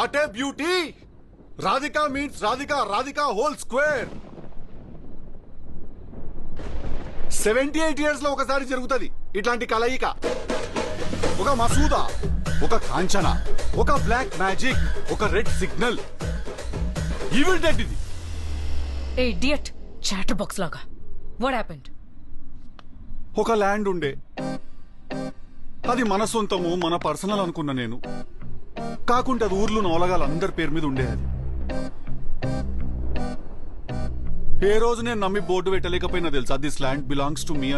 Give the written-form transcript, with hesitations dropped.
What a beauty! Radhika means Radhika, Radhika whole square. 78 years లో ఒకసారి జరుగుతుంది ఇట్లాంటి కలయిక. ఒక మసూదా, ఒక కాంచన, ఒక బ్లాక్ మ్యాజిక్, ఒక రెడ్ సిగ్నల్. ఈవిల్ డెడ్ ఇది. ఏ ఇడియట్, చాటర్ బాక్స్ లాగా. What happened? ఒక ల్యాండ్ ఉండే, అది మన సొంతము, మన పర్సనల్ అనుకున్నా నేను. కాకుంటే అది ఊర్లో నవలగాలు అందరి పేరు మీద ఉండేది. ఏ రోజు నేను నమ్మి బోర్డు పెట్టలేకపోయినా తెలుసా, this land belongs to me.